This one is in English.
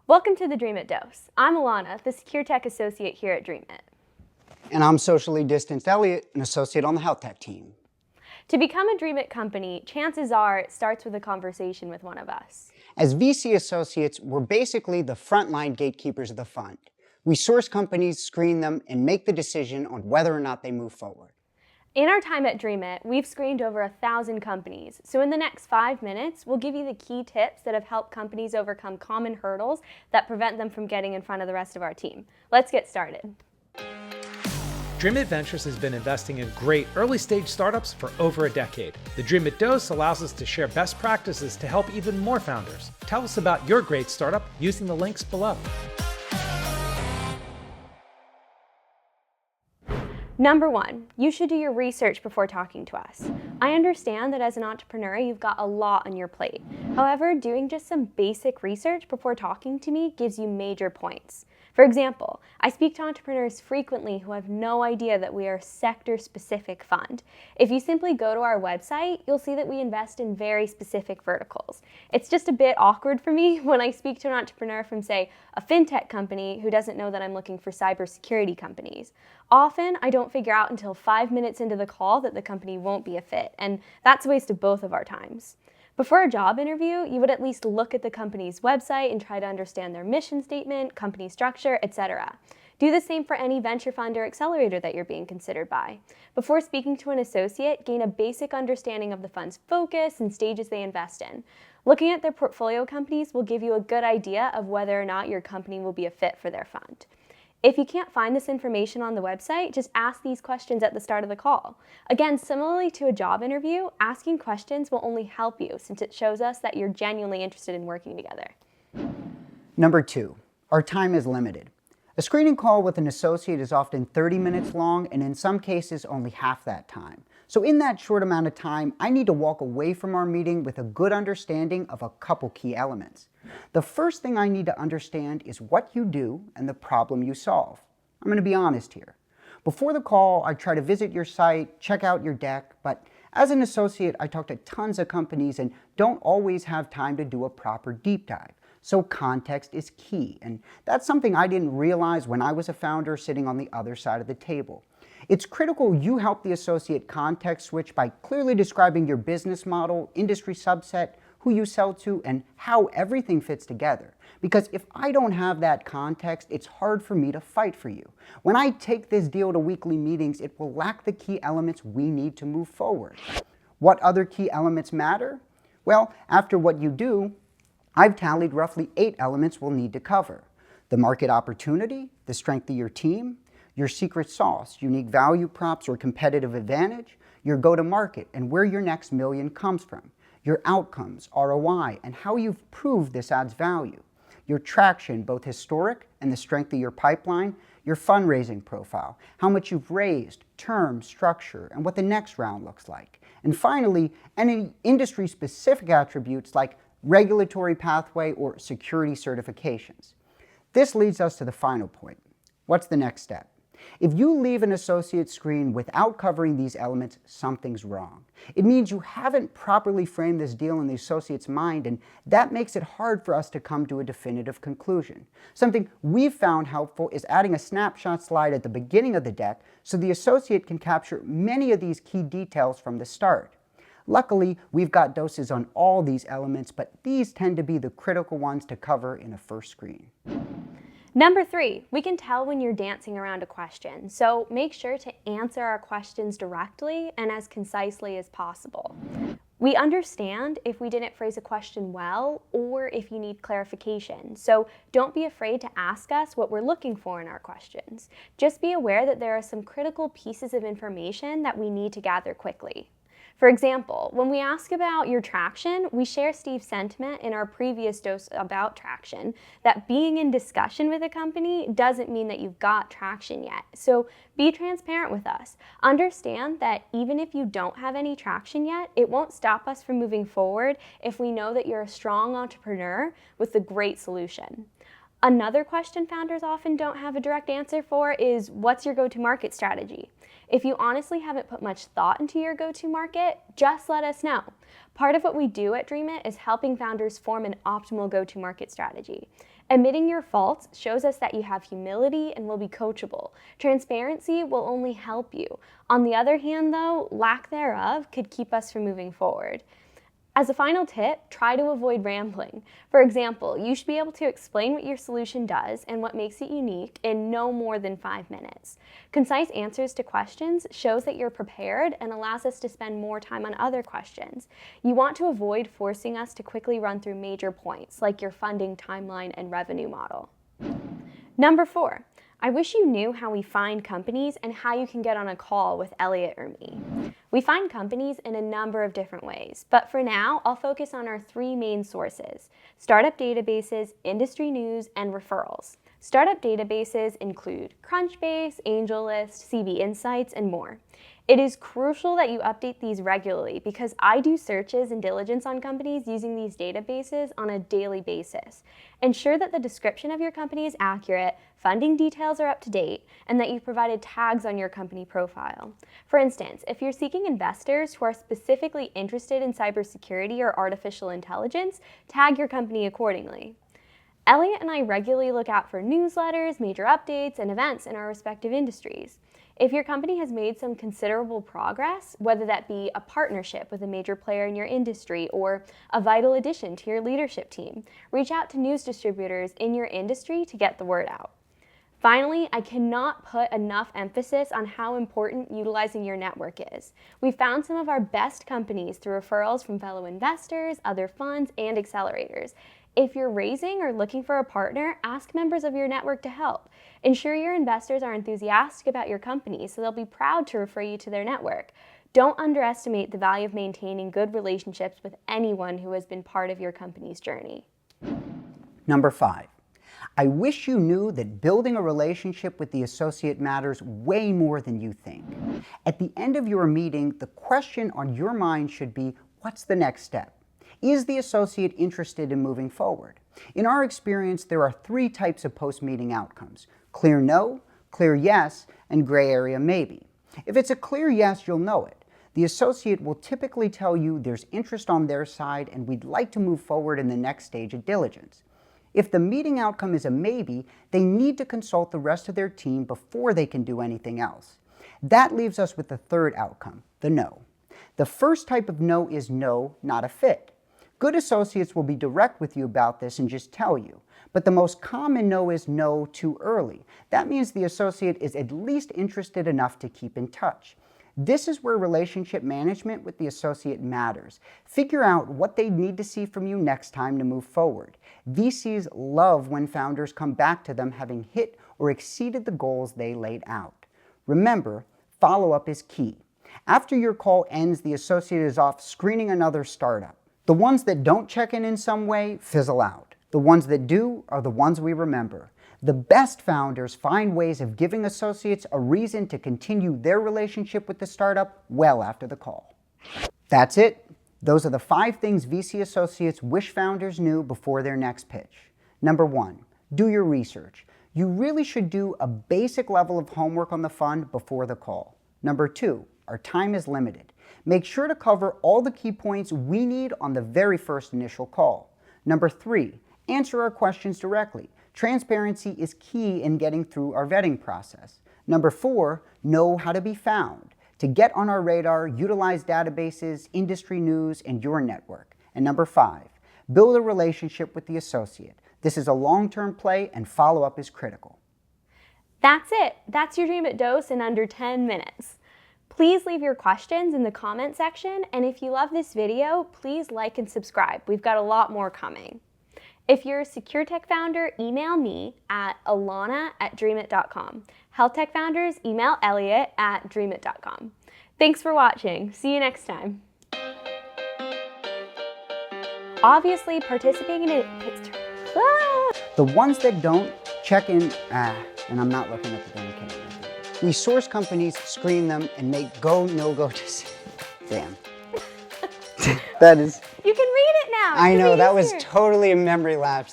Welcome to the Dreamit Dose. I'm Alana, the Secure Tech Associate here at Dreamit. And I'm socially distanced Elliot, an associate on the health tech team. To become a Dreamit company, chances are it starts with a conversation with one of us. As VC associates, we're basically the frontline gatekeepers of the fund. We source companies, screen them, and make the decision on whether or not they move forward. In our time at Dreamit, we've screened over 1,000 companies. So in the next 5 minutes, we'll give you the key tips that have helped companies overcome common hurdles that prevent them from getting in front of the rest of our team. Let's get started. Dreamit Ventures has been investing in great early-stage startups for over a decade. The Dreamit Dose allows us to share best practices to help even more founders. Tell us about your great startup using the links below. Number 1, you should do your research before talking to us. I understand that as an entrepreneur, you've got a lot on your plate. However, doing just some basic research before talking to me gives you major points. For example, I speak to entrepreneurs frequently who have no idea that we are a sector-specific fund. If you simply go to our website, you'll see that we invest in very specific verticals. It's just a bit awkward for me when I speak to an entrepreneur from, say, a fintech company who doesn't know that I'm looking for cybersecurity companies. Often, I don't figure out until 5 minutes into the call that the company won't be a fit, and that's a waste of both of our times. Before a job interview, you would at least look at the company's website and try to understand their mission statement, company structure, etc. Do the same for any venture fund or accelerator that you're being considered by. Before speaking to an associate, gain a basic understanding of the fund's focus and stages they invest in. Looking at their portfolio companies will give you a good idea of whether or not your company will be a fit for their fund. If you can't find this information on the website, just ask these questions at the start of the call. Again, similarly to a job interview, asking questions will only help you since it shows us that you're genuinely interested in working together. Number 2, our time is limited. A screening call with an associate is often 30 minutes long, and in some cases only half that time. So in that short amount of time, I need to walk away from our meeting with a good understanding of a couple key elements. The first thing I need to understand is what you do and the problem you solve. I'm going to be honest here. Before the call, I try to visit your site, check out your deck, but as an associate, I talk to tons of companies and don't always have time to do a proper deep dive. So context is key, and that's something I didn't realize when I was a founder sitting on the other side of the table. It's critical you help the associate context switch by clearly describing your business model, industry subset, who you sell to, and how everything fits together. Because if I don't have that context, it's hard for me to fight for you. When I take this deal to weekly meetings, it will lack the key elements we need to move forward. What other key elements matter? Well, after what you do, I've tallied roughly 8 elements we'll need to cover. The market opportunity, the strength of your team, your secret sauce, unique value props or competitive advantage, your go-to-market and where your next million comes from, your outcomes, ROI, and how you've proved this adds value, your traction, both historic and the strength of your pipeline, your fundraising profile, how much you've raised, term, structure, and what the next round looks like. And finally, any industry-specific attributes like regulatory pathway or security certifications. This leads us to the final point. What's the next step? If you leave an associate screen without covering these elements, something's wrong. It means you haven't properly framed this deal in the associate's mind, and that makes it hard for us to come to a definitive conclusion. Something we've found helpful is adding a snapshot slide at the beginning of the deck so the associate can capture many of these key details from the start. Luckily, we've got doses on all these elements, but these tend to be the critical ones to cover in a first screen. Number 3, we can tell when you're dancing around a question, so make sure to answer our questions directly and as concisely as possible. We understand if we didn't phrase a question well or if you need clarification, so don't be afraid to ask us what we're looking for in our questions. Just be aware that there are some critical pieces of information that we need to gather quickly. For example, when we ask about your traction, we share Steve's sentiment in our previous dose about traction, that being in discussion with a company doesn't mean that you've got traction yet. So be transparent with us. Understand that even if you don't have any traction yet, it won't stop us from moving forward if we know that you're a strong entrepreneur with a great solution. Another question founders often don't have a direct answer for is, what's your go-to-market strategy? If you honestly haven't put much thought into your go-to-market, just let us know. Part of what we do at Dreamit is helping founders form an optimal go-to-market strategy. Admitting your faults shows us that you have humility and will be coachable. Transparency will only help you. On the other hand, though, lack thereof could keep us from moving forward. As a final tip, try to avoid rambling. For example, you should be able to explain what your solution does and what makes it unique in no more than 5 minutes. Concise answers to questions shows that you're prepared and allows us to spend more time on other questions. You want to avoid forcing us to quickly run through major points like your funding timeline and revenue model. Number 4. I wish you knew how we find companies and how you can get on a call with Elliot or me. We find companies in a number of different ways, but for now, I'll focus on our 3 main sources: startup databases, industry news, and referrals. Startup databases include Crunchbase, AngelList, CV Insights, and more. It is crucial that you update these regularly because I do searches and diligence on companies using these databases on a daily basis. Ensure that the description of your company is accurate, funding details are up to date, and that you've provided tags on your company profile. For instance, if you're seeking investors who are specifically interested in cybersecurity or artificial intelligence, tag your company accordingly. Elliot and I regularly look out for newsletters, major updates, and events in our respective industries. If your company has made some considerable progress, whether that be a partnership with a major player in your industry or a vital addition to your leadership team, reach out to news distributors in your industry to get the word out. Finally, I cannot put enough emphasis on how important utilizing your network is. We found some of our best companies through referrals from fellow investors, other funds, and accelerators. If you're raising or looking for a partner, ask members of your network to help. Ensure your investors are enthusiastic about your company so they'll be proud to refer you to their network. Don't underestimate the value of maintaining good relationships with anyone who has been part of your company's journey. Number 5. I wish you knew that building a relationship with the associate matters way more than you think. At the end of your meeting, the question on your mind should be, what's the next step? Is the associate interested in moving forward? In our experience, there are 3 types of post-meeting outcomes: clear no, clear yes, and gray area maybe. If it's a clear yes, you'll know it. The associate will typically tell you there's interest on their side and we'd like to move forward in the next stage of diligence. If the meeting outcome is a maybe, they need to consult the rest of their team before they can do anything else. That leaves us with the 3rd outcome, the no. The first type of no is no, not a fit. Good associates will be direct with you about this and just tell you. But the most common no is no, too early. That means the associate is at least interested enough to keep in touch. This is where relationship management with the associate matters. Figure out what they need to see from you next time to move forward. VCs love when founders come back to them having hit or exceeded the goals they laid out. Remember, follow-up is key. After your call ends, the associate is off screening another startup. The ones that don't check in some way fizzle out. The ones that do are the ones we remember. The best founders find ways of giving associates a reason to continue their relationship with the startup well after the call. That's it. Those are the 5 things VC associates wish founders knew before their next pitch. Number 1, do your research. You really should do a basic level of homework on the fund before the call. Number 2, our time is limited. Make sure to cover all the key points we need on the very first initial call. Number 3, answer our questions directly. Transparency is key in getting through our vetting process. Number 4, know how to be found. To get on our radar, utilize databases, industry news, and your network. And number 5, build a relationship with the associate. This is a long-term play and follow-up is critical. That's it. That's your Dreamit Dose in under 10 minutes. Please leave your questions in the comment section, and if you love this video, please like and subscribe. We've got a lot more coming. If you're a secure tech founder, email me at alana@dreamit.com. Health tech founders, email Elliot at dreamit.com. Thanks for watching. See you next time. Obviously, participating in The ones that don't, check in, and I'm not looking at the damn camera. We source companies, screen them, and make go, no-go decisions. Damn. That is... You can read it now. I know, that was totally a memory lapse.